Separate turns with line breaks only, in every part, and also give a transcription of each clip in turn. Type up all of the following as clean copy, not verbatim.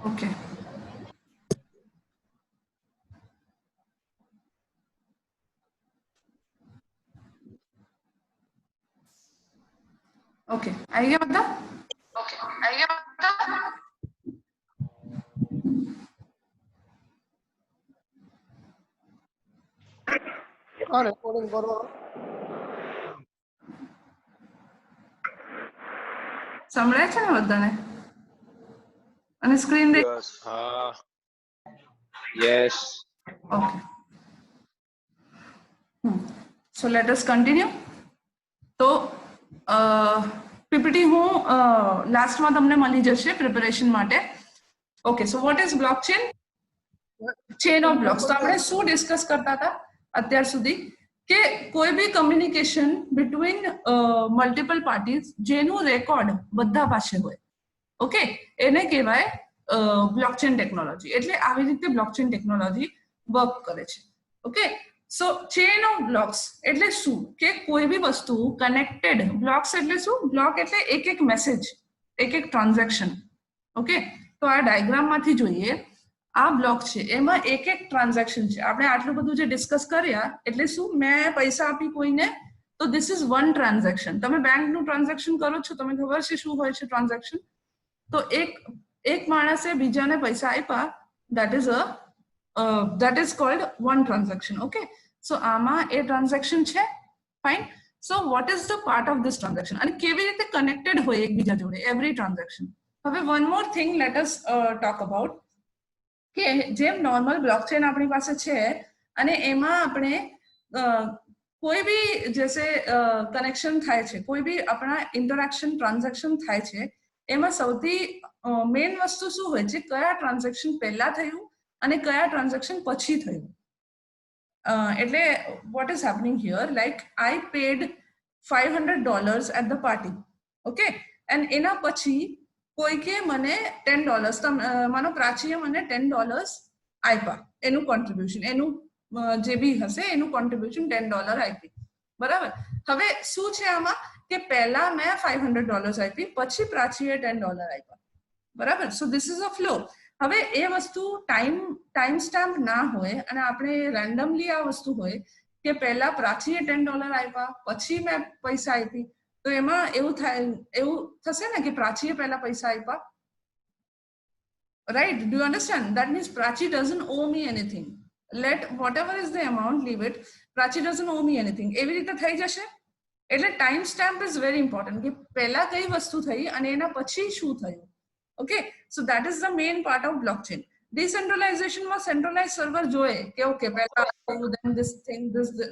Okay okay આવી ગયા બધા? ઓકે આવી ગયા બધા?
હા રેકોર્ડિંગ કરો.
સંભળાય છે ને બધાને? અને સ્ક્રીન દેખ.
Yes. Yes.
Okay. So let us continue. તો પીપીટી હું લાસ્ટમાં તમને મળી જશે પ્રિપેરેશન માટે. Okay so what is blockchain? Chain of blocks. તો આપણે શું ડિસ્કસ કરતા હતા અત્યાર સુધી કે કોઈ બી કમ્યુનિકેશન બિટવીન મલ્ટિપલ પાર્ટીઝ જેનું રેકોર્ડ બધા પાસે હોય, ઓકે, એને કહેવાય બ્લોકચેન ટેકનોલોજી. એટલે આવી રીતે બ્લોકચેન ટેકનોલોજી વર્ક કરે છે. Okay so chain of blocks એટલે શું કે કોઈ બી વસ્તુ કનેક્ટેડ. બ્લોક્સ એટલે શું? બ્લોક એટલે એક એક મેસેજ, એક એક ટ્રાન્ઝેક્શન. ઓકે તો આ ડાયાગ્રામમાંથી જોઈએ, આ બ્લોક છે એમાં એક એક ટ્રાન્ઝેક્શન છે. આપણે આટલું બધું જે ડિસ્કસ કર્યા એટલે શું, મેં પૈસા આપી કોઈને તો ધીસ ઇઝ વન ટ્રાન્ઝેક્શન. તમે બેંકનું ટ્રાન્ઝેક્શન કરો છો, તમને ખબર છે શું હોય છે ટ્રાન્ઝેક્શન? તો એક માણસે બીજાને પૈસા આપ્યા, that is called one transaction. Okay so આમાં એ ટ્રાન્ઝેક્શન છે. Fine. So what is the part of this transaction અને કેવી રીતે કનેક્ટેડ હોય એકબીજા જોડે એવરી ટ્રાન્ઝેક્શન. હવે one more thing let us talk about કે જેમ નોર્મલ બ્લોકચેન આપણી પાસે છે અને એમાં આપણે કોઈ બી જેસે કનેક્શન થાય છે, કોઈ બી આપણા ઇન્ટરેક્શન ટ્રાન્ઝેક્શન થાય છે, એમાં સૌથી મેઇન વસ્તુ શું હોય છે, કયા ટ્રાન્ઝેક્શન પહેલા થયું અને કયા ટ્રાન્ઝેક્શન પછી થયું. એટલે what is happening here, like I paid $500 at the party. Okay and એના પછી કોઈકે મને $10, માનો પ્રાચીએ મને $10 આપ્યા, એનું કોન્ટ્રીબ્યુશન, એનું જે બી હશે એનું કોન્ટ્રીબ્યુશન $10 આપી. બરાબર. હવે શું છે આમાં કે પહેલા મેં $500 આપી, પછી પ્રાચીએ $10 આપ્યા. બરાબર. So this is a flow. હવે એ વસ્તુ ટાઈમ સ્ટેમ્પ ના હોય અને આપણે રેન્ડમલી આ વસ્તુ હોય કે પહેલા પ્રાચીએ $10 આપ્યા પછી મેં પૈસા આપી, તો એમાં એવું થશે ને કે પ્રાચીએ પહેલા પૈસા આપ્યા. Right? Do you understand? That means Prachi doesn't owe me anything. Let whatever is the amount, leave it. Prachi doesn't owe me anything. એવી રીતે થઈ જશે. એટલે time stamp is very important કે પહેલા કઈ વસ્તુ થઈ અને એના પછી શું થયું. Okay so that is the main part of blockchain. Decentralization માં centralized server જોઈએ કે okay પહેલા then this thing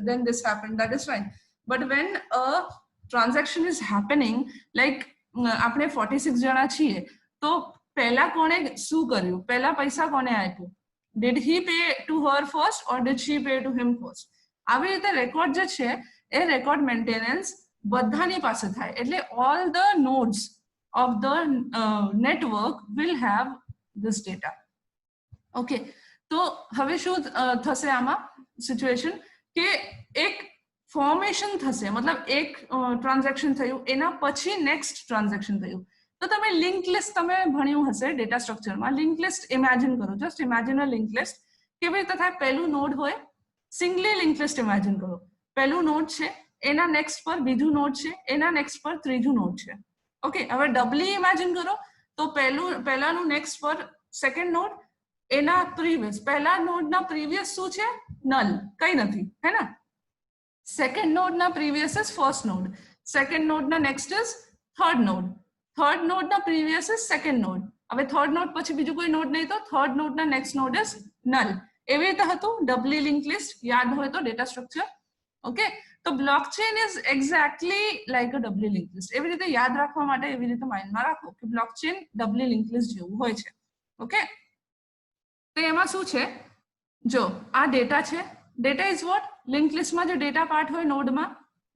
then this happened, that is fine, but when a transaction is happening like આપણે 46 જણા છીએ તો પહેલા કોણે શું કર્યું, પહેલા પૈસા કોને આપ્યું, did he pay to her first or did she pay to him first? આવી રીતે રેકોર્ડ જે છે એ રેકોર્ડ મેન્ટેનન્સ બધાની પાસે થાય. એટલે all the nodes of the network will have this data. Okay તો હવે શું થશે આમાં સિચ્યુએશન કે એક ફોર્મેશન થશે, मतलब એક ટ્રાન્ઝેક્શન થયું એના પછી નેક્સ્ટ ટ્રાન્ઝેક્શન થયું. તો તમે લિંક લિસ્ટ તમે ભણ્યું હશે ડેટા સ્ટ્રક્ચરમાં. લિંક લિસ્ટ ઇમેજિન કરો, just imagine a link list. કેવી રીતે થાય? પહેલું નોડ હોય, સિંગલી લિંક લિસ્ટ ઇમેજિન કરો. પહેલું નોડ છે, એના નેક્સ્ટ પર બીજું નોડ છે, એના નેક્સ્ટ પર ત્રીજું નોડ છે. ઓકે હવે ડબલી ઇમેજિન કરો તો પહેલાનું નેક્સ્ટ પર સેકન્ડ નોડ, એના પ્રીવિયસ પહેલા નોડના પ્રીવિયસ શું છે? નલ, કઈ નથી, હે ને? સેકન્ડ નોડના previous is first node, second નોડના next is third node, third નોડના પ્રીવિયસ ઇઝ સેકન્ડ નોડ. હવે થર્ડ નોડ પછી બીજું કોઈ નોડ નહીં તો થર્ડ નોડના નેક્સ્ટ નોડ ઇઝ નલ. એવી રીતે હતું ડબલી લિંક લિસ્ટ. યાદ હોય તો ડેટા સ્ટ્રક્ચર. ઓકે તો blockchain is exactly like a doubly link list. એવી રીતે યાદ રાખવા માટે એવી રીતે માઇન્ડમાં રાખો કે બ્લોકચેન ડબલી લિંક લિસ્ટ જેવું હોય છે. ઓકે તો એમાં શું છે, જો આ ડેટા છે. Data is what? લિંક લિસ્ટમાં જે ડેટા પાર્ટ હોય નોડમાં,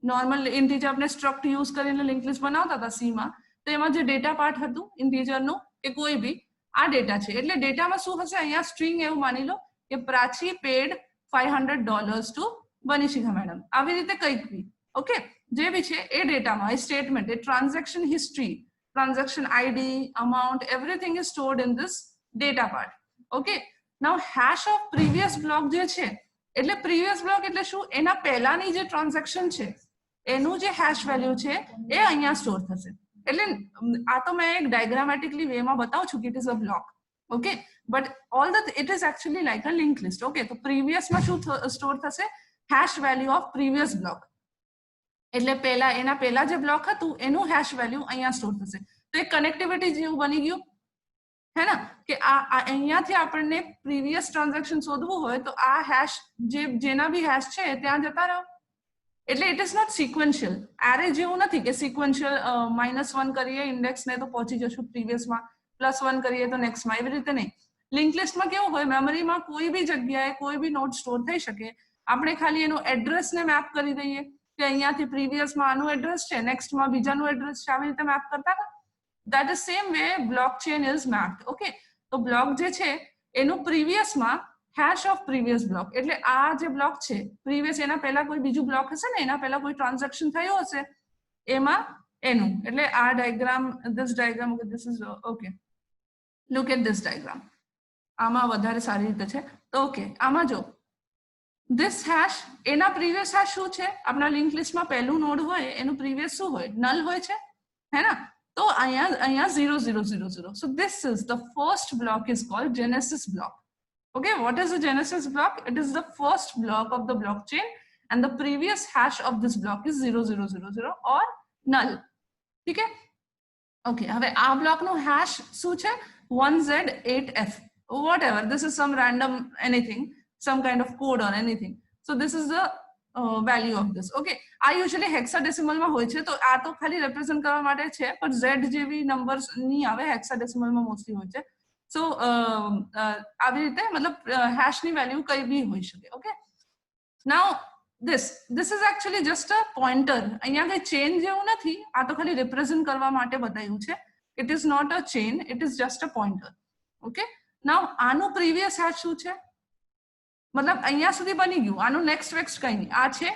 નોર્મલ ઇન્ટીજર આપણે સ્ટ્રક્ટ યુઝ કરીને લિંક લિસ્ટ બનાવતા હતા સીમાં, તો એમાં જે ડેટા પાર્ટ હતું ઇન્ટીજરનું કે કોઈ બી આ ડેટા છે. એટલે ડેટામાં શું હશે? અહીંયા સ્ટ્રિંગ એવું માની લો કે પ્રાચી પેડ $500 ટુ વનિશિકા મેડમ, આવી રીતે કંઈક બી. ઓકે જે બી છે એ ડેટામાં એ સ્ટેટમેન્ટ, એ transaction history, transaction ID, amount, everything is stored in this data part. Okay, now hash of previous block જે છે, એટલે પ્રીવિયસ બ્લોક એટલે શું? એના પહેલાની જે ટ્રાન્ઝેક્શન છે એનું જે હેશ વેલ્યુ છે એ અહીંયા સ્ટોર થશે. એટલે આ તો મેં એક ડાયગ્રામેટિકલી વેમાં બતાવું છું કે it is a block. Okay, but all the it is actually like a link list. Okay, તો પ્રીવિયસમાં શું સ્ટોર થશે? Hash value of previous block. એટલે એના પહેલા જે બ્લોક હતું એનું હેશ વેલ્યુ અહીંયા સ્ટોર થશે. તો એ કનેક્ટિવિટી જેવું બની ગયું હે ને, કે આ અહીંયાથી આપણને પ્રીવિયસ ટ્રાન્ઝેક્શન શોધવું હોય તો આ હેશ જેના બી હેશ છે ત્યાં જતા રહો. એટલે it is not sequential. Array જેવું નથી કે સિક્વન્શિયલ -1 કરીએ ઇન્ડેક્સ ને તો પહોંચી જશું પ્રીવિયસમાં, +1 કરીએ તો નેક્સ્ટમાં, એવી રીતે નહીં. લિંક લિસ્ટમાં કેવું હોય, મેમરીમાં કોઈ બી જગ્યાએ કોઈ બી નોડ સ્ટોર થઈ શકે. આપણે ખાલી એનું એડ્રેસને મેપ કરી દઈએ કે અહીંયાથી પ્રીવિયસમાં આનું એડ્રેસ છે, નેક્સ્ટમાં બીજાનું એડ્રેસ છે, આવી રીતે મેપ કરતા હતા. That is same way blockchain is mapped. Okay, તો બ્લોક જે છે એનું પ્રીવિયસમાં હેશ ઓફ પ્રીવિયસ બ્લોક, એટલે આ જે બ્લોક છે પ્રીવિયસ એના પહેલા કોઈ બીજું બ્લોક હશે ને, એના પહેલા કોઈ ટ્રાન્ઝેક્શન થયું હશે એમાં એનું, એટલે આ diagram, this diagram, this is okay, look at this diagram. આમાં વધારે સારી રીતે છે. તો ઓકે, આમાં જો ધીસ હેશ, એના પ્રીવિયસ હેશ શું છે? આપણા લિંક લિસ્ટમાં પહેલું નોડ હોય એનું પ્રીવિયસ શું હોય? નલ હોય છે, હે ને? તો અહીંયા 0 0 0 0. So this is the first block is called Genesis block. Okay, what is the Genesis block? It is the first block of the blockchain and the previous hash of this block is 0 0 0 0 or null. ठीक है? Okay, હવે આ બ્લોકનું hash શું છે? 1Z8F. Whatever, this is some random anything, some kind of code or anything. So this is the value of this. Okay, આ usually હેક્સાડેસિમલમાં હોય છે, તો આ તો ખાલી રિપ્રેઝન્ટ કરવા માટે છે, પણ Z જેવી નંબર્સ નહીં આવે, હેક્સાડેસિમલમાં મોસ્ટલી હોય છે. સો આવી રીતે મતલબ હેશની વેલ્યુ કઈ બી હોઈ શકે. Okay, now this is actually just a pointer. અહીંયા કઈ ચેન જેવું નથી, આ તો ખાલી રિપ્રેઝન્ટ કરવા માટે બતાવ્યું છે. It is not a chain, it is just a pointer. Okay, now આનું પ્રીવિયસ હેશ શું છે? મતલબ અહીંયા સુધી બની ગયું, આનું નેક્સ્ટ વેક્સ્ટ કઈ નહીં, આ છે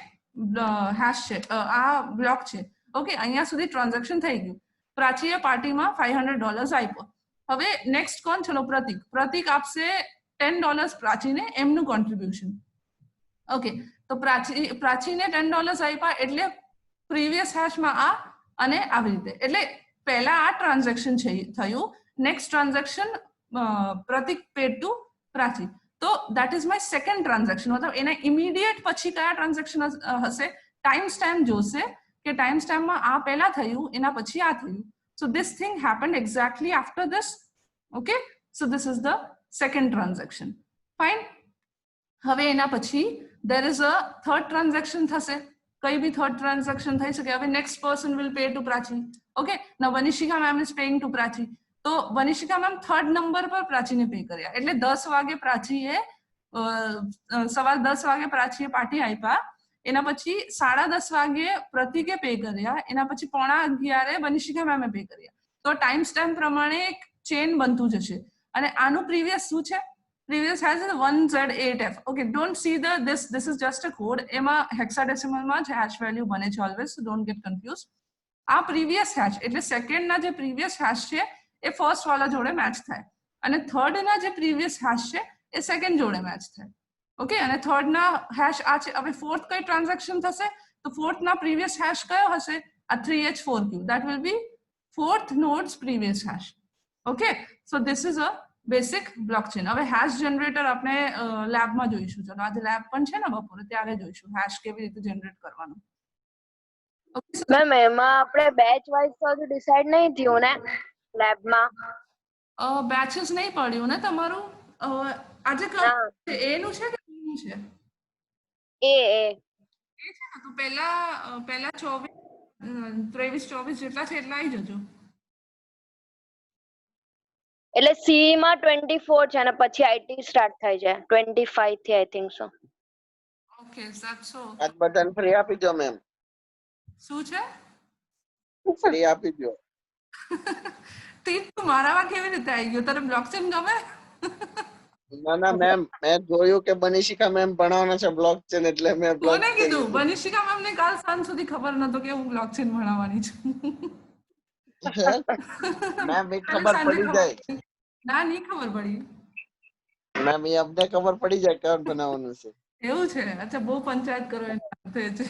હેશ છે, આ બ્લોક છે. ઓકે, અહીંયા સુધી ટ્રાન્ઝેક્શન થઈ ગયું. પ્રાચીએ પાર્ટીમાં $500 આપ્યો. હવે નેક્સ્ટ કોણ? ચલો પ્રતીક. પ્રતીક આપશે $10 પ્રાચીને, એમનું કોન્ટ્રીબ્યુશન. ઓકે, તો પ્રાચીને $10 આપ્યા એટલે પ્રીવિયસ હેશમાં આ અને આવી રીતે. એટલે પહેલા આ ટ્રાન્ઝેક્શન થયું, નેક્સ્ટ ટ્રાન્ઝેક્શન પ્રતીક પેડ ટુ પ્રાચી. તો that is my second transaction. મતલબ એના ઇમિડિયેટ પછી કયા ટ્રાન્ઝેક્શન હશે? ટાઈમ સ્ટેમ્પ જોશે કે ટાઈમ સ્ટેમ્પમાં આ પહેલા થયું, એના પછી આ થયું. So this thing happened exactly after this. Okay, so this is the second transaction. Fine. હવે એના પછી there is a third transaction થશે. કઈ બી third transaction થઈ શકે. હવે next person will pay to Prachi. Okay, now Vanishika ma'am is paying to Prachi. તો વનિશિકા ma'am third number પર પ્રાચીને પે કર્યા, એટલે 10 વાગે પ્રાચીએ સવારે 10 વાગે પ્રાચીએ પાર્ટી આપ્યા, એના પછી 10:30 વાગે પ્રતીકે પે કર્યા, એના પછી 11:15 વનિશિકા મેમે પે કર્યા. તો ટાઈમ સ્ટેમ્પ પ્રમાણે એક ચેન બનતું જશે. અને આનું પ્રીવિયસ શું છે? Previous has 1Z8F. Okay, don't see this is just a code. એમાં હેક્સાડેસિમલમાં જ હેશ વેલ્યુ બને છે always, so don't get confused. આ પ્રીવિયસ હેશ એટલે સેકન્ડના જે પ્રીવિયસ હેશ છે એ ફર્સ્ટ વાળા જોડે મેચ થાય, અને થર્ડ ના જે પ્રીવિયસ હેશ છે એ સેકન્ડ જોડે મેચ થાય. ઓકે, અને થર્ડ ના હેશ આ છે. હવે ફોર્થ કઈ ટ્રાન્ઝેક્શન થશે? તો ફોર્થ ના પ્રીવિયસ હેશ કયો હશે? આ 3H4Q. that will be fourth node's previous hash. Okay, so this is a basic blockchain. હવે હેશ જનરેટર આપણે લેબમાં જોઈશું. ચલો આજે લેબ પણ છે ને બપોરે, ત્યારે જોઈશું હેશ કેવી રીતે જનરેટ કરવાનું.
મેમ એમાં આપણે બેચ વાઇઝ તો ડિસાઈડ નહીં થયું ને લેબમાં?
બેચેસ નહીં પડ્યું ને તમારું? આજે એનું છે કે બીનું છે?
એ
છે ને, તો પહેલા 23 24 જેટલા છે એટલા આવી જજો.
એટલે સી માં 24 છે અને પછી આઈટી સ્ટાર્ટ થાય છે 25 થી આઈ થિંક સો.
ઓકે, સાચો.
આજ બટન ફ્રી આપી દો મેમ.
શું છે?
ફ્રી આપી દો.
તું મારામાં કેવી રીતે આવી ગયો? તને બ્લોકચેન ગમે?
ના મેમ, મેં જોયું કે બનિશિકા મેમ ભણાવવાના છે બ્લોકચેન, એટલે મેં
કોને કીધું? બનિશિકા મેમ ને કાલ સાંજ સુધી ખબર નતો કે હું બ્લોકચેન ભણાવવાની છું.
મેમ એ ખબર પડી જાય.
ના નહીં ખબર પડી.
મેમ એ અમને ખબર પડી જાય એકાઉન્ટ બનાવવાનું છે.
એવું છે? અચ્છા, બહુ પંચાયત કરો એના અર્થ એ છે.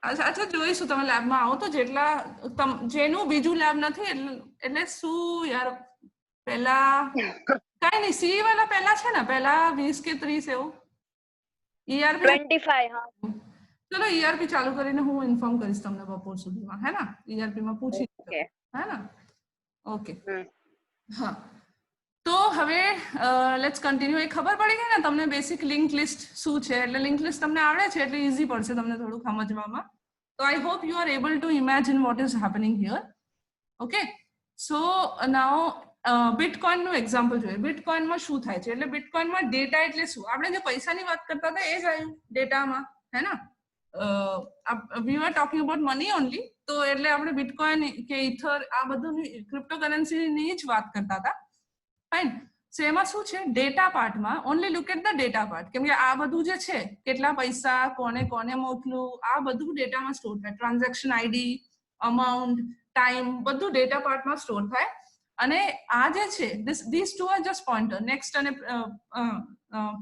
અચ્છા, જોઈશું. તમે લેબમાં આવો તો જેટલા જેનું બીજું લેબ નથી એટલે શું યાર, પેલા કઈ નહીં, સી વાળા પેલા છે ને, પેલા 20 કે 30 એવું ERP.
25 હા.
ચલો ERP ચાલુ કરીને હું ઇન્ફોર્મ કરીશ તમને બપોર સુધીમાં, હે ને? ERP માં પૂછી
ઓકે.
હે ને? ઓકે.
હમ.
હા, તો હવે લેટ્સ કન્ટિન્યુ. એ ખબર પડી ગઈ ને તમને બેસિક લિંક લિસ્ટ શું છે? એટલે લિંક લિસ્ટ તમને આવડે છે એટલે ઈઝી પડશે તમને થોડું સમજવામાં. તો I hope you are able to imagine vote is happening here. Okay, so now bitcoin નું એક્ઝામ્પલ જોઈએ. બિટકોઇનમાં શું થાય છે? એટલે બિટકોઇનમાં ડેટા એટલે શું? આપણે જે પૈસાની વાત કરતા હતા એ જ આવ્યું ડેટામાં, હે ને? વી are talking about money only. તો એટલે આપણે બિટકોઇન કે ઇથર આ બધું ક્રિપ્ટોકરન્સીની જ વાત કરતા હતા. ફાઇન. સો એમાં શું છે? ડેટા પાર્ટમાં only look at the data part. કેમ કે આ બધું જે છે, કેટલા પૈસા કોને કોને મોકલું, આ બધું ડેટામાં સ્ટોર થાય. ટ્રાન્ઝેક્શન આઈડી, અમાઉન્ટ, ટાઈમ, બધું ડેટા પાર્ટમાં સ્ટોર થાય. અને આ જે છે, this two are just pointer. Next અને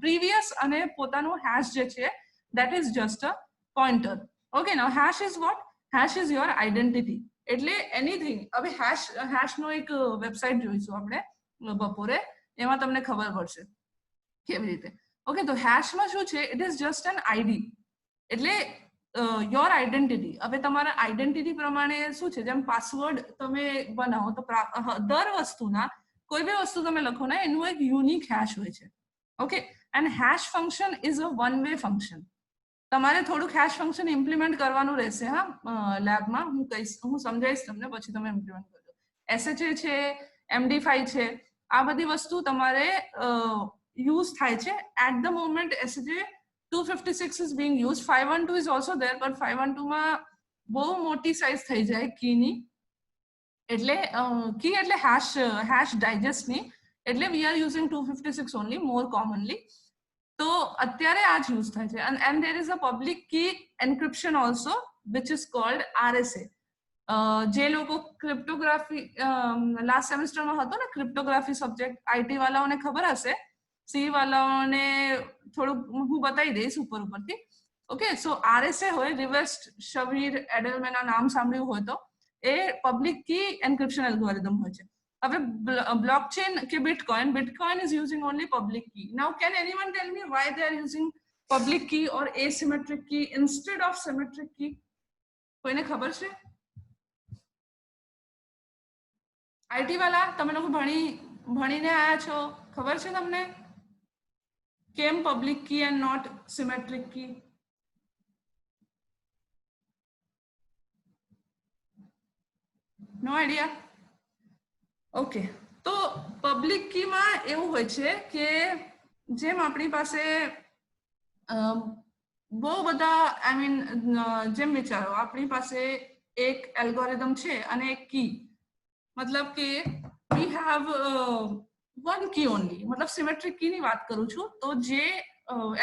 પ્રીવિયસ અને પોતાનું હેશ જે છે, that is just a pointer. Okay, now hash is what? Hash is your identity. એટલે એનીથિંગ. હવે હેશ નો એક વેબસાઇટ જોઈશું આપણે બપોરે, એમાં તમને ખબર પડશે કેવી રીતે. ઓકે, તો હેશમાં શું છે? It is just an ID. એટલે યોર આઈડેન્ટિટી. હવે તમારા આઈડેન્ટિટી પ્રમાણે શું છે? જેમ પાસવર્ડ તમે બનાવો તો દર વસ્તુના કોઈ બી વસ્તુ તમે લખો ને એનું એક યુનિક હેશ હોય છે. Okay, and hash function is a one way function. તમારે થોડુંક હેશ ફંક્શન ઇમ્પ્લિમેન્ટ કરવાનું રહેશે. હા, લેબમાં હું કહીશ, હું સમજાવીશ તમને, પછી તમે ઇમ્પ્લિમેન્ટ કરજો. SHA છે, MD5 છે, આ બધી વસ્તુ તમારે યુઝ થાય છે. At the moment SHA 256 is being used. 512 is also there, but 512 માં બહુ મોટી સાઇઝ થઈ જાય કીની. એટલે કી એટલે હેશ ડાયજેસ્ટની. એટલે we are using 256 only, more commonly. તો અત્યારે આ જ યુઝ થાય છે. And there is a public key encryption also which is called RSA. જે લોકો ક્રિપ્ટોગ્રાફી લાસ્ટ સેમેસ્ટરમાં હતો ને, ક્રિપ્ટોગ્રાફી સબ્જેક્ટ, IT વાળાઓને ખબર હશે, સી વાળાઓને થોડુંક હું બતાવી દઈશ ઉપરથી. ઓકે, સો RSA હોય, રિવર્સ શબીર એડલમેનના નામ સાંભળ્યું હોય તો, એ પબ્લિક કી એન્ક્રિપ્શન એલ્ગોરિધમ હોય છે. હવે બ્લોકચેન કે bitcoin is using only public key. Now can anyone tell me why they are using public key or asymmetric key instead of symmetric key? કોઈને ખબર છે? IT વાળા તમે લોકો ભણીને આયા છો, ખબર છે તમને કેમ public key and not symmetric key? No idea? Okay, તો પબ્લિક કીમાં એવું હોય છે કે જેમ આપણી પાસે બહુ બધા, આઈ મીન, જેમ વિચારો આપણી પાસે એક એલ્ગોરિધમ છે અને એક કી. મતલબ કે we have one key only. મતલબ સિમેટ્રિક કી ની વાત કરું છું. તો જે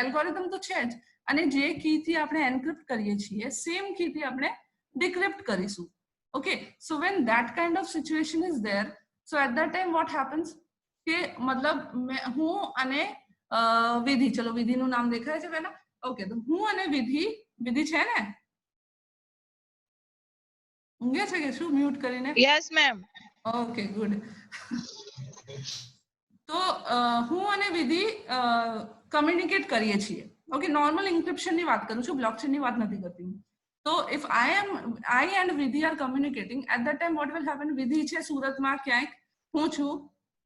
એલ્ગોરિધમ તો છે જ, અને જે કી થી આપણે એન્ક્રિપ્ટ કરીએ છીએ સેમ કી થી આપણે ડિક્રિપ્ટ કરીશું. Okay, so when that kind of situation is there, so at that time what happens કે મતલબ હું અને વિધિ, ચલો વિધિનું નામ દેખાય છે પહેલા. ઓકે, તો હું અને વિધિ છે ને, ઊંઘે છે કે શું મ્યુટ કરીને?
Yes ma'am.
Okay, good. તો હું અને વિધિ કમ્યુનિકેટ કરીએ છીએ. ઓકે, નોર્મલ ઇન્ક્રિપ્શનની વાત કરું છું, બ્લોકચેનની વાત નથી કરતી. So if I and Vidhi are communicating, at that time what will happen? Vidhi છે સુરતમાં ક્યાંક, હું છું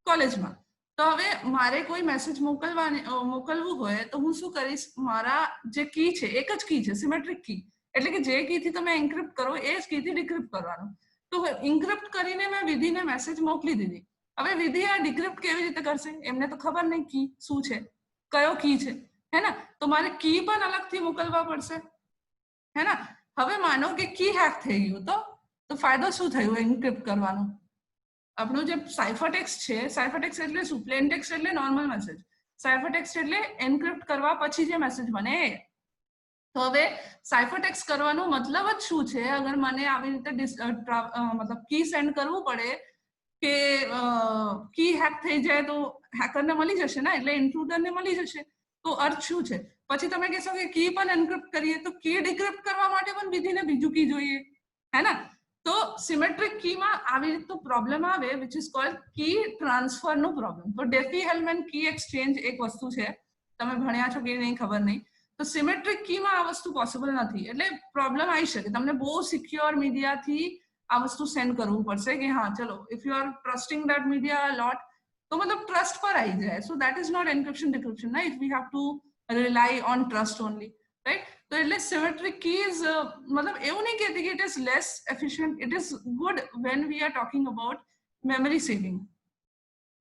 કોલેજમાં. તો હવે મારે કોઈ મેસેજ મોકલવું હોય તો હું શું કરીશ? મારા જે કી છે, એક જ કી છે, સિમેટ્રિક કી. એટલે કે જે કી થી તમે એન્ક્રિપ્ટ કરો એ જ કી થી ડિક્રિપ્ટ કરવાનું. તો ઇન્ક્રિપ્ટ કરીને મેં વિધિને મેસેજ મોકલી દીધી. હવે વિધિ આ ડિક્રિપ્ટ કેવી રીતે કરશે? એમને તો ખબર નહીં કી શું છે, કયો કી છે, હે ને? તો મારે કી પણ અલગથી મોકલવા પડશે, હે ને? હવે માનો કે કી હેક થઈ ગયું તો ફાયદો શું થયો એન્ક્રિપ્ટ કરવાનો? આપણું જે સાઇફર ટેક્સ્ટ છે, સાઇફર ટેક્સ્ટ એટલે શું? પ્લેન ટેક્સ્ટ એટલે નોર્મલ મેસેજ, સાઇફર ટેક્સ્ટ એટલે એન્ક્રિપ્ટ કરવા પછી જે મેસેજ બને. તો હવે સાઇફર ટેક્સ્ટ કરવાનો મતલબ જ શું છે? અગર મને આવી રીતે મતલબ કી સેન્ડ કરવું પડે કે કી હેક થઈ જાય તો હેકરને મળી જશે ને, એટલે ઇન્ટ્રુડરને મળી જશે. તો અર્થ શું છે? પછી તમે કહેશો કે કી પણ એન્ક્રિપ્ટ કરીએ, તો કી ડિક્રિપ્ટ કરવા માટે પણ વિધિને બીજું કી જોઈએ, હે ને? તો સિમેટ્રિક કીમાં આવી રીતનો પ્રોબ્લેમ આવે, which is called key transfer નો પ્રોબ્લેમ. તો ડેફી-હેલમેન કી એક્સચેન્જ એક વસ્તુ છે, તમે ભણ્યા છો કે નહીં ખબર નહીં. તો સિમેટ્રિક કીમાં આ વસ્તુ પોસિબલ નથી, એટલે પ્રોબ્લેમ આવી શકે. તમને બહુ સિક્યોર મીડિયાથી આ વસ્તુ સેન્ડ કરવું પડશે કે હા ચલો, if you are trusting that mediator, તો મતલબ ટ્રસ્ટ પર આવી જાય. So that is not encryption decryption, right? We have to rely on trust only, right? તો એટલે સિમેટ્રિક કીઝ મતલબ એવું નહીં કહેતી કે it is less efficient, it is good when we are talking about memory saving,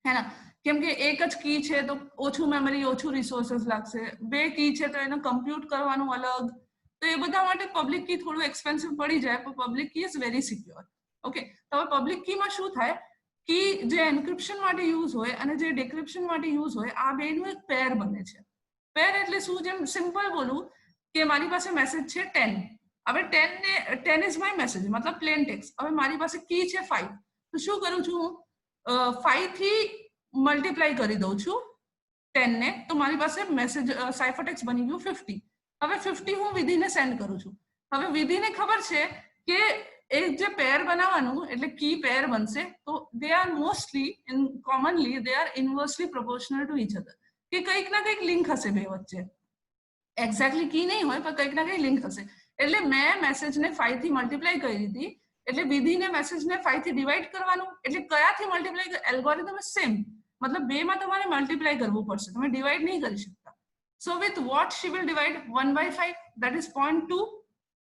હે ને? કેમ કે એક જ કી છે તો ઓછું મેમરી, ઓછું રિસોર્સિસ લાગશે. બે કી છે તો એને કમ્પ્યુટ કરવાનું અલગ, તો એ બધા માટે પબ્લિક કી થોડું એક્સપેન્સિવ પડી જાય, પણ public key is very secure. Okay, તો હવે પબ્લિક કીમાં શું થાય? કી જે એન્ક્રિપ્શન માટે યુઝ હોય અને જે ડિક્રિપ્શન માટે યુઝ હોય, આ બેનું એક પેર બને છે. પેર એટલે શું? જેમ સિમ્પલ બોલું કે મારી પાસે મેસેજ છે 10, હવે 10 ઇઝ માય મેસેજ, મતલબ પ્લેન ટેક્સ્ટ. હવે મારી પાસે કી છે 5, તો શું કરું છું હું? 5 થી મલ્ટીપ્લાય કરી દઉં છું 10 ને, તો મારી પાસે મેસેજ સાઇફર ટેક્સ્ટ બની ગયું 50. હવે 50 હું વિધિને સેન્ડ કરું છું. હવે વિધિને ખબર છે કે એક જે પેર બનાવવાનું એટલે કી પેર બનશે, તો they are mostly commonly they are inversely proportional to each other, કે કંઈક ના કંઈક લિંક હશે બે વચ્ચે. એક્ઝેક્ટલી કી નહીં હોય પણ કંઈક ના કંઈક લિંક હશે. એટલે મેં મેસેજને 5 થી મલ્ટીપ્લાય કરી હતી, એટલે વિધિને મેસેજને 5 થી ડિવાઈડ કરવાનું. એટલે કયાથી મલ્ટીપ્લાય? એલ્ગોરિધમ ઇઝ સેમ, મતલબ બેમાં તમારે મલ્ટીપ્લાય કરવું પડશે, તમે ડિવાઈડ નહીં કરી શકતા. So with what she will divide? 1/5, that is 0.2,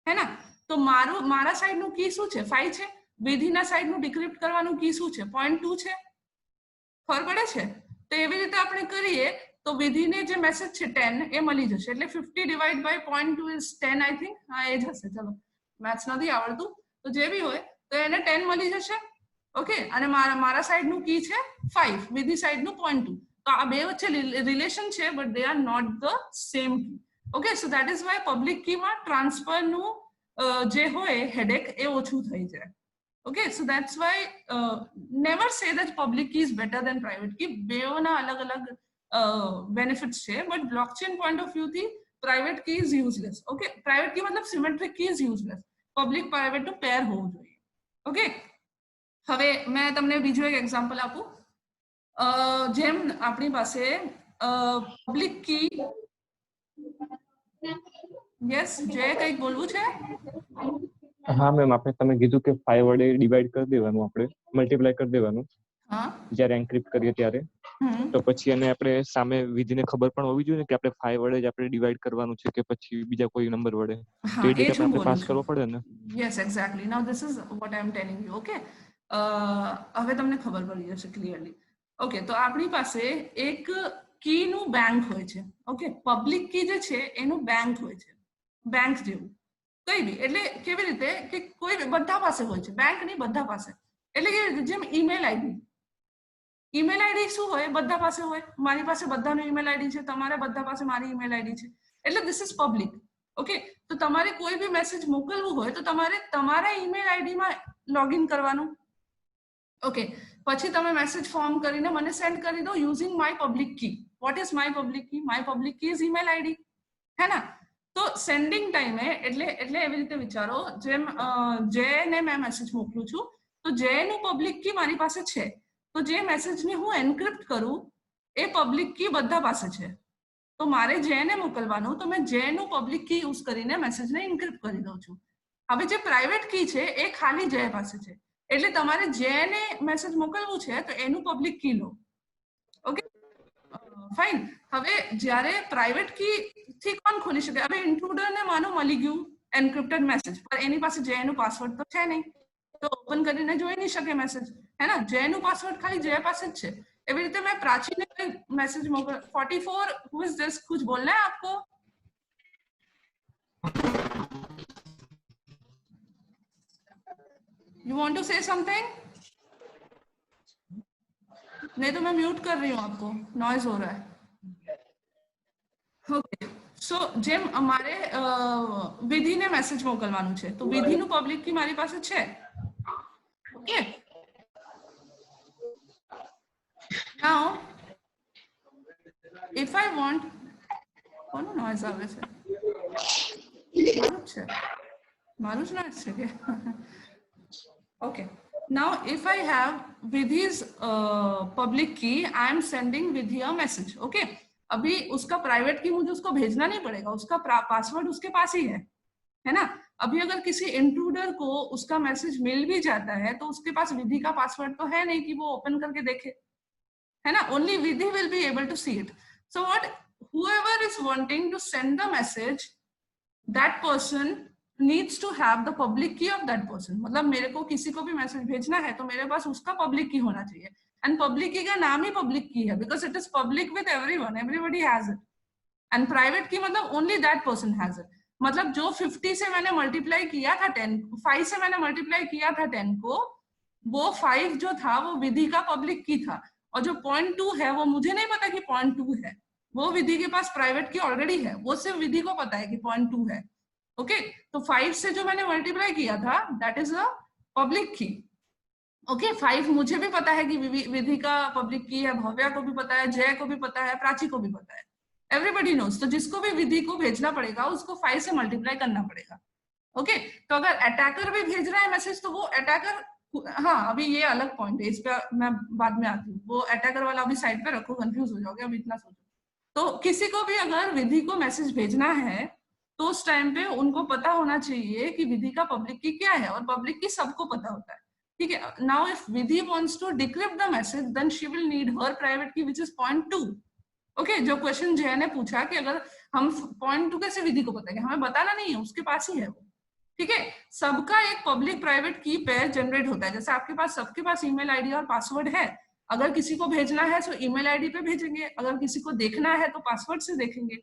હે ને? તો મારા સાઈડનું કી શું છે? 5 છે. વિધિના સાઈડનું ડિક્રિપ્ટ કરવાનું કી શું છે? 0.2 છે. ખબર પડે છે? તો એવી રીતે આપણે કરીએ તો વિધિને જે મેસેજ છે 10 એ મળી જશે. એટલે 50 divide by 0.2 is 10, I think. હા, એ જ હશે. ચલો, મેથ્સ નથી આવડતું, તો જે બી હોય તો એને 10 મળી જશે. ઓકે, અને મારા સાઈડનું કી છે 5, વિધિ સાઈડનું 0.2. તો આ બે વચ્ચે રિલેશન છે, but they are not the same key. Okay, so that is why public કીમાં ટ્રાન્સફરનું જે હોય હેડેક એ ઓછું થઈ જાય. Okay, so that's why never say that public key is better than private key. બેઓના અલગ-અલગ benefits છે, but blockchain point of view થી private key is useless. Okay, private key મતલબ symmetric key is useless. Public private નું પેર હોવું જોઈએ. Okay, હવે મેં તમને બીજું એક એક્ઝામ્પલ આપું. જેમ આપણી પાસે પબ્લિક કી, યસ જય કંઈક બોલવું છે?
હા મેમ, આપણે તમે કીધું કે 5 વડે ડિવાઈડ કરી દેવાનું, આપણે મલ્ટીપ્લાય કરી દેવાનું જ્યારે એન્ક્રિપ્ટ કરીએ ત્યારે. તો પછી એને આપણે સામે વિધિને ખબર પણ હોવી જોઈએ ને કે આપણે 5 વડે જ આપણે ડિવાઈડ કરવાનું છે કે પછી બીજા કોઈ નંબર વડે. તો એ ડેટા આપણે પાસ કરવો પડે ને?
Yes, exactly. Now this is what I M telling you. Okay, હવે તમને ખબર પડી જશે ક્લિયરલી. ઓકે, તો આપણી પાસે એક કીનું બેંક હોય છે. ઓકે, પબ્લિક કી જે છે એનું બેંક હોય છે, બેંક જેવું. કઈ બી એટલે કેવી રીતે કે કોઈ બધા પાસે હોય છે, બેંક નહીં બધા પાસે. એટલે કેવી રીતે? જેમ ઈમેલ આઈડી. ઈમેલ આઈડી શું હોય? બધા પાસે હોય. મારી પાસે બધાનો ઈમેલ આઈડી છે, તમારા બધા પાસે મારી ઈમેલ આઈડી છે, એટલે ધીસ ઇઝ પબ્લિક. ઓકે, તો તમારે કોઈ બી મેસેજ મોકલવું હોય તો તમારે તમારા ઈમેલ આઈડીમાં લોગિન કરવાનું. ઓકે, પછી તમે મેસેજ ફોર્મ કરીને મને સેન્ડ કરી દો using my public key. What is my public key? My public key is email ID, હે ને? તો સેન્ડિંગ ટાઈમે એટલે એવી રીતે વિચારો, જેમ જેને મેં મેસેજ મોકલું છું તો જેનું પબ્લિક કી મારી પાસે છે, તો જે મેસેજને હું એન્ક્રિપ્ટ કરું એ પબ્લિક કી બધા પાસે છે. તો મારે જેને મોકલવાનું, તો મેં જેનું પબ્લિક કી યુઝ કરીને મેસેજને એન્ક્રિપ્ટ કરી દઉં છું. હવે જે પ્રાઇવેટ કી છે એ ખાલી જે પાસે છે, એટલે તમારે જેને મેસેજ મોકલવું છે તો એનું પબ્લિક કી લો. Okay, fine. હવે જ્યારે પ્રાઇવેટ કી થી કોણ ખોલી શકે? હવે ઇન્ટ્રુડરને માનો મળી ગયું એન્ક્રિપ્ટેડ મેસેજ, પણ એની પાસે જેનું પાસવર્ડ તો છે નહીં, તો ઓપન કરીને જોઈ નહીં શકે મેસેજ, હે ને? જેનું પાસવર્ડ ખાલી જે પાસે જ છે. એવી રીતે मैं प्राची ने मैसेज मोकल 44 हु इज दिस? कुछ बोलना है आपको? You want to say something? नहीं तो मैं म्यूट कर रही हूँ आपको, नॉइज हो रहा है. ओके, સો જેમ અમારે વિધિને મેસેજ મોકલવાનું છે તો વિધિનું પબ્લિક કી મારી પાસે છે. Okay, Now if I want, कोनो noise આવે છે મારું જ noise છે કે okay, now if I have Vidhi's public key, I am sending Vidhi a message. Okay, अभी उसका प्राइवेट की मुझे उसको भेजना नहीं पड़ेगा, उसका पासवर्ड उसके पास ही है ना। अभी अगर किसी इंट्रूडर को उसका मैसेज मिल भी जाता है तो उसके पास विधि का पासवर्ड तो है नहीं कि वो ओपन करके देखे, है ना। Only Vidhi will be able to see it. So what, whoever is wanting to send the message, that person needs to have the public key of that person। मतलब मेरे को किसी को भी मैसेज भेजना है तो मेरे पास उसका पब्लिक की होना चाहिए। एंड पब्लिक की का नाम ही पब्लिक की है because it is public with everyone, everybody has it. And private की मतलब only that person has it. मतलब जो 50 से मैंने मल्टीप्लाई किया था 5 से मैंने मल्टीप्लाई किया था 10 को, वो 5 जो था वो विधि का पब्लिक की था, और जो 0.2 है वो मुझे नहीं पता कि 0.2 है, वो विधि के पास प्राइवेट की ऑलरेडी है, वो सिर्फ विधि को पता है कि 0.2 है। ओके, तो 5 से जो मैंने मल्टीप्लाई किया था दैट इज अ पब्लिक की। ओके, 5 मुझे भी पता है कि विधि का पब्लिक की है, भव्या को भी पता है, जय को भी पता है, प्राची को भी पता है, एवरीबडी नोस। तो जिसको भी विधि को भेजना पड़ेगा उसको 5 से मल्टीप्लाई करना पड़ेगा। ओके, तो अगर अटैकर भी भेज रहा है मैसेज तो वो अटैकर, हाँ अभी ये अलग पॉइंट है, इस पे मैं बाद में आती हूँ, वो अटैकर वाला अभी साइड पे रखो, कंफ्यूज हो जाओगे, अभी इतना सोचो। तो किसी को भी अगर विधि को मैसेज भेजना है तो उस टाइम पे उनको पता होना चाहिए कि विधि का पब्लिक की क्या है, और पब्लिक की सबको पता होता है, ठीक है। Now if Vidhi wants to decrypt the message then she will need her private key which is 0.2। Okay, जो क्वेश्चन जय ने पूछा कि अगर हम 0.2 कैसे विधि को बताएंगे, हमें बताना नहीं है, उसके पास ही है वो, ठीक है। सबका एक पब्लिक प्राइवेट की पेयर जनरेट होता है, जैसे आपके पास सबके पास ईमेल आईडी और पासवर्ड है, अगर किसी को भेजना है तो ईमेल आईडी पे भेजेंगे, अगर किसी को देखना है तो पासवर्ड से देखेंगे,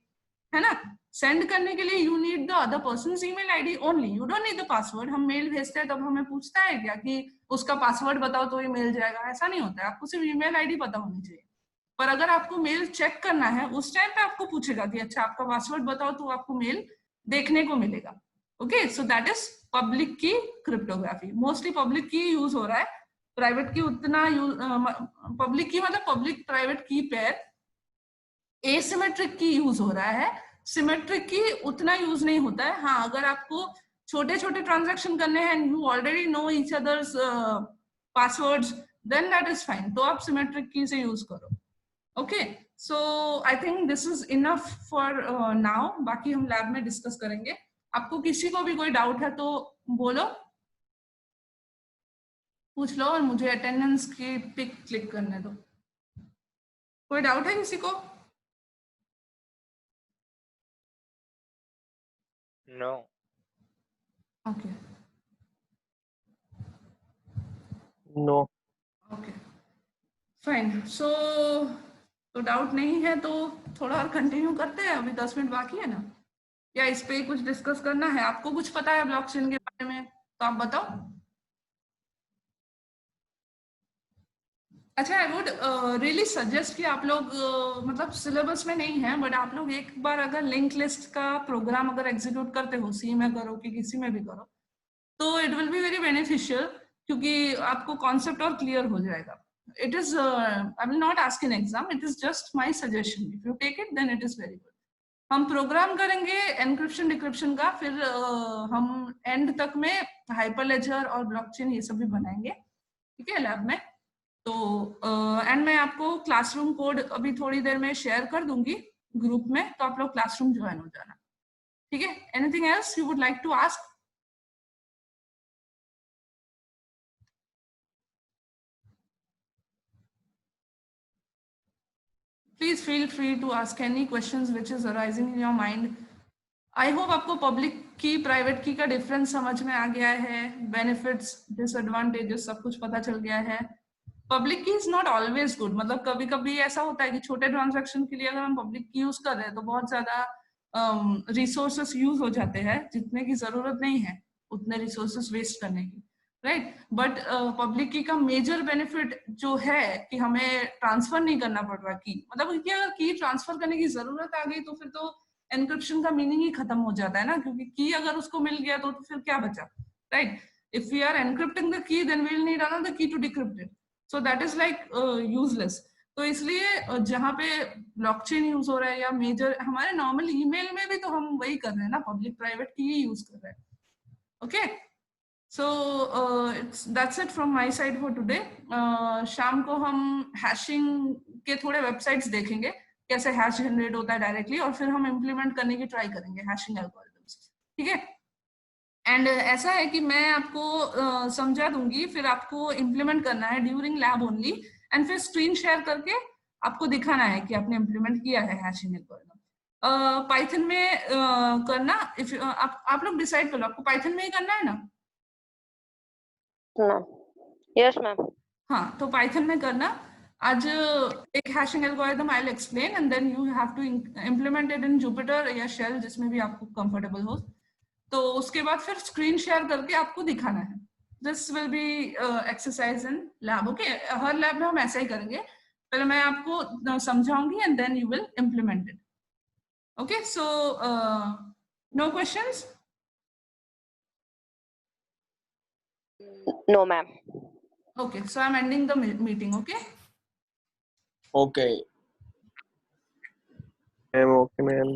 है ना। सेंड करने के लिए you need the other persons email ID only, you don't need the password. हम मेल भेजते हैं तब हमें पूछता है क्या कि उसका पासवर्ड बताओ तो ये मेल जाएगा, ऐसा नहीं होता है, आपको सिर्फ ईमेल आईडी पता होनी चाहिए। पर अगर आपको मेल चेक करना है उस टाइम पे आपको पूछेगा कि अच्छा आपका पासवर्ड बताओ, तो आपको मेल देखने को मिलेगा। Okay, so that is public की क्रिप्टोग्राफी। मोस्टली पब्लिक की यूज हो रहा है, प्राइवेट की उतना यूज, पब्लिक की मतलब पब्लिक प्राइवेट की पेयर, एसिमेट्रिक की यूज हो रहा है, सिमेट्रिक की उतना यूज नहीं होता है। हाँ, अगर आपको छोटे छोटे ट्रांजैक्शन करने हैं and you already know each others passwords then that is fine, तो आप सिमेट्रिक की से यूज करो। Okay, so I think this is enough for now, बाकी हम लैब में डिस्कस करेंगे। आपको किसी को भी कोई डाउट है तो बोलो, पूछ लो, और मुझे अटेंडेंस की पिक क्लिक करने दो। कोई डाउट है किसी को?
No.
Okay,
no.
Okay, fine. So तो डाउट नहीं है तो थोड़ा और कंटिन्यू करते हैं, अभी 10 मिनट बाकी है ना, या इस पे कुछ डिस्कस करना है? आपको कुछ पता है ब्लॉकचेन के बारे में तो आप बताओ। अच्छा, आई वुड रियली सजेस्ट कि आप लोग मतलब सिलेबस में नहीं है बट आप लोग एक बार अगर लिंक लिस्ट का प्रोग्राम अगर एग्जीक्यूट करते हो, सी में करो कि किसी में भी करो, तो it will be very beneficial, क्योंकि आपको कॉन्सेप्ट और क्लियर हो जाएगा। It is I will not ask in exam, it is just my suggestion, if you take it then it is very good. हम प्रोग्राम करेंगे एनक्रिप्शन डिक्रिप्शन का, फिर हम एंड तक में हाइपरलेजर और ब्लॉकचेन ये सब भी बनाएंगे, ठीक है, लैब में। तो एंड मैं आपको क्लासरूम कोड अभी थोड़ी देर में शेयर कर दूंगी ग्रुप में, तो आप लोग क्लासरूम ज्वाइन हो जाना, ठीक है। Anything else you would like to ask? Please feel free to ask any questions which is arising in your mind. I hope आपको पब्लिक की प्राइवेट की का डिफरेंस समझ में आ गया है, बेनिफिट्स डिसएडवांटेजेस सब कुछ पता चल गया है। पब्लिक की इज नॉट ऑलवेज गुड, मतलब कभी कभी ऐसा होता है कि छोटे ट्रांजैक्शन के लिए अगर हम पब्लिक की यूज कर रहे हैं तो बहुत ज्यादा रिसोर्सेस यूज हो जाते हैं, जितने की जरूरत नहीं है उतने रिसोर्सेस वेस्ट करने की, राइट। बट पब्लिक की का मेजर बेनिफिट जो है कि हमें ट्रांसफर नहीं करना पड़ रहा की, मतलब अगर की ट्रांसफर करने की जरूरत आ गई तो फिर तो एनक्रिप्शन का मीनिंग ही खत्म हो जाता है ना, क्योंकि की अगर उसको मिल गया तो फिर क्या बचा, right. If we are encrypting the key then we will need another key to decrypt it, so that is like useless. तो इसलिए जहाँ पे ब्लॉकचेन यूज हो रहा है या मेजर हमारे नॉर्मल ईमेल में भी तो हम वही कर रहे हैं ना, पब्लिक प्राइवेट की ही यूज कर रहे हैं. Okay, so that's it from my side for today. शाम को हम हैशिंग के थोड़े वेबसाइट्स देखेंगे, कैसे हैश जनरेट होता है डायरेक्टली, और फिर हम इम्प्लीमेंट करने की ट्राई करेंगे हैशिंग एल्गोरिथम्स. ठीक है, एंड ऐसा है कि मैं आपको समझा दूंगी, फिर आपको इम्प्लीमेंट करना है ड्यूरिंग लैब ओनली, एंड फिर स्क्रीन शेयर करके आपको दिखाना है कि आपने इम्प्लीमेंट किया है हैशिंग एल्गोरिथम. पाइथन में करना, इफ आप लोग डिसाइड कर लो आपको पाइथन में ही करना है ना.
Yes ma'am.
हाँ, तो पाइथन में करना. आज एक hashing algorithm I will explain and then you have to implement it in Jupyter या शेल, जिसमें भी आपको कंफर्टेबल हो. तो उसके बाद फिर स्क्रीन शेयर करके आपको दिखाना है. This will be exercise in lab. Okay, हर लैब में हम ऐसा ही करेंगे, पहले मैं आपको समझाऊंगी and then you will implement it. Okay, so no questions?
No ma'am.
Okay, so I'm ending the meeting. Okay.
Okay.
Ma'am okay ma'am.